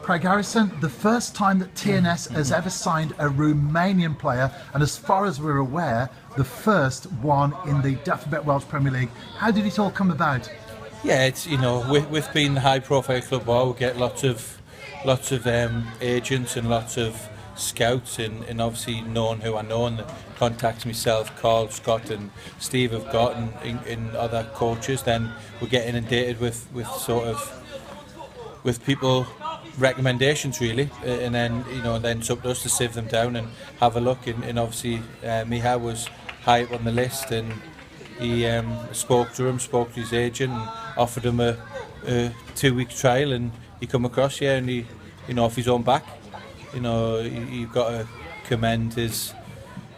Craig Harrison, the first time that TNS has ever signed a Romanian player, and as far as we're aware, the first one in the Daphne Welsh Premier League. How did it all come about? Yeah, it's, you know, with being the high-profile club, we get lots of agents and lots of scouts, and obviously knowing who I know and the contacts myself, Carl, Scott and Steve have got, and other coaches, then we get inundated with people recommendations really, and then then it's up to us to sieve them down and have a look, and obviously Mihai was high up on the list, and he spoke to his agent and offered him a 2-week trial, and he come across here, and he, off his own back, you've got to commend his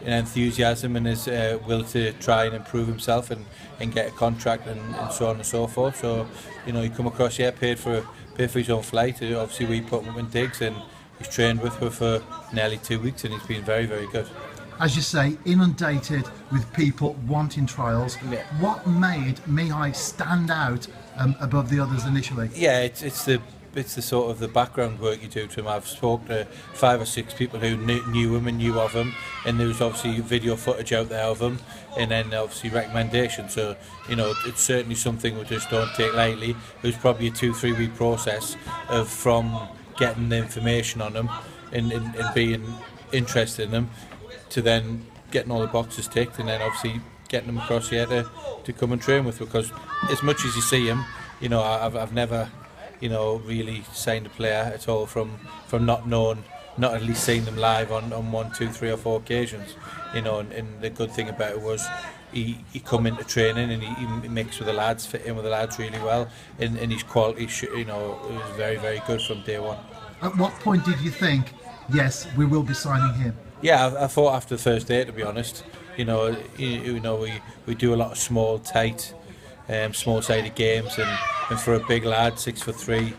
enthusiasm and his will to try and improve himself and get a contract and so on and so forth. So he come across here, paid for his own flight. Obviously we put him in digs, and he's trained with her for nearly 2 weeks, and he's been very, very good. As you say, inundated with people wanting trials. Yeah. What made Mihai stand out above the others initially? Yeah, it's the sort of the background work you do to him. I've spoken to 5 or 6 people who knew him and knew of him, and there was obviously video footage out there of him, and then obviously recommendations. So it's certainly something we just don't take lightly. It was probably a 2-3 week process from getting the information on him and being interested in him, to then getting all the boxes ticked, and then obviously getting him across here to come and train with, because as much as you see him, I've never really signed a player at all from not knowing, not at least seeing them live on 1, 2, 3 or 4 occasions, and the good thing about it was he come into training, and he mixed with the lads, fit in with the lads really well, and his quality, it was very, very good from day one. At what point did you think, yes, we will be signing him? Yeah, I thought after the first day, to be honest. We do a lot of small, tight, small-sided games, and for a big lad, 6'3",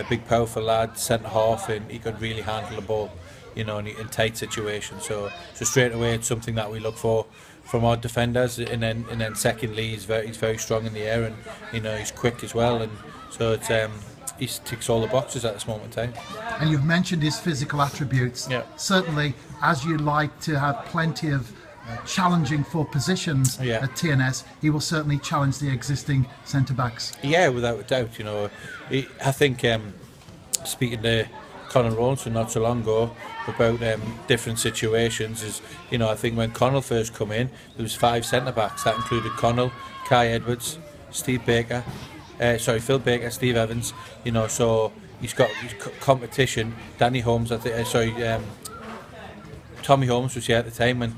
big powerful lad, centre half, and he could really handle the ball, in tight situations. So straight away, it's something that we look for from our defenders, and then secondly, he's very strong in the air, and he's quick as well, and so it's he ticks all the boxes at this moment in time. And you've mentioned his physical attributes. Yeah. Certainly, as you like to have plenty of challenging for positions at TNS, he will certainly challenge the existing centre-backs. Yeah, without a doubt. I think speaking to Conor Rawlinson not so long ago about different situations, is I think when Connell first come in, there was 5 centre-backs. That included Connell, Kai Edwards, Phil Baker, Steve Evans. So he's got competition. Danny Holmes, Tommy Holmes was here at the time when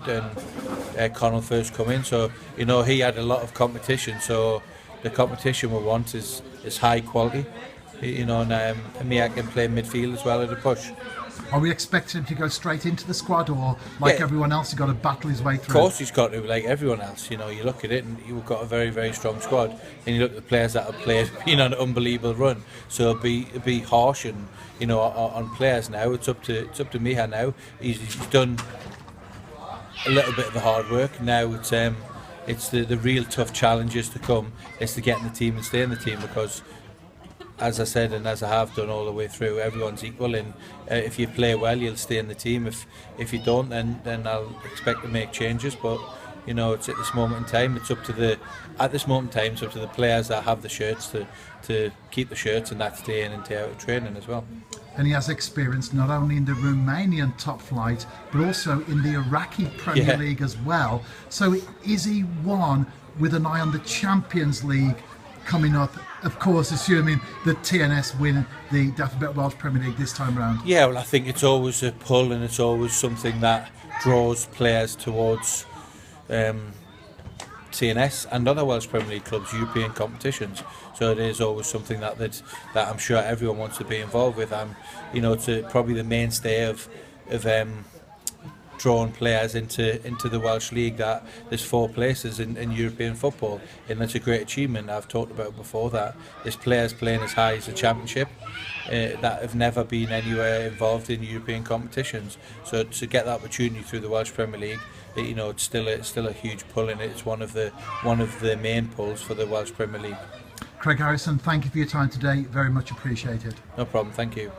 Connell first come in. So he had a lot of competition. So the competition we want is high quality. And me, I can play midfield as well at a push. Are we expecting him to go straight into the squad, or like everyone else, he's got to battle his way through? Of course he's got to, like everyone else. You look at it and you've got a very, very strong squad, and you look at the players that have played, on an unbelievable run. So it'll be harsh and on players now. It's up to Mihai now. He's done a little bit of the hard work. Now it's the real tough challenges to come. It's to get in the team and stay in the team, because, as I said, and as I have done all the way through, everyone's equal, and if you play well, you'll stay in the team. If you don't, then I'll expect to make changes. But it's at this moment in time, it's up to the players that have the shirts to keep the shirts, and that's day in and day out of training as well. And he has experience not only in the Romanian top flight, but also in the Iraqi Premier League as well. So is he one with an eye on the Champions League coming up, of course, assuming that TNS win the Daphne Welsh Premier League this time around? Yeah, well, I think it's always a pull, and it's always something that draws players towards TNS and other Welsh Premier League clubs, European competitions. So it is always something that I'm sure everyone wants to be involved with. It's probably the mainstay of drawing players into the Welsh League. That there's 4 places in European football, and that's a great achievement. I've talked about before that there's players playing as high as the Championship that have never been anywhere involved in European competitions. So to get that opportunity through the Welsh Premier League, it's still a huge pull, and it's one of the main pulls for the Welsh Premier League. Craig Harrison, thank you for your time today. Very much appreciated. No problem. Thank you.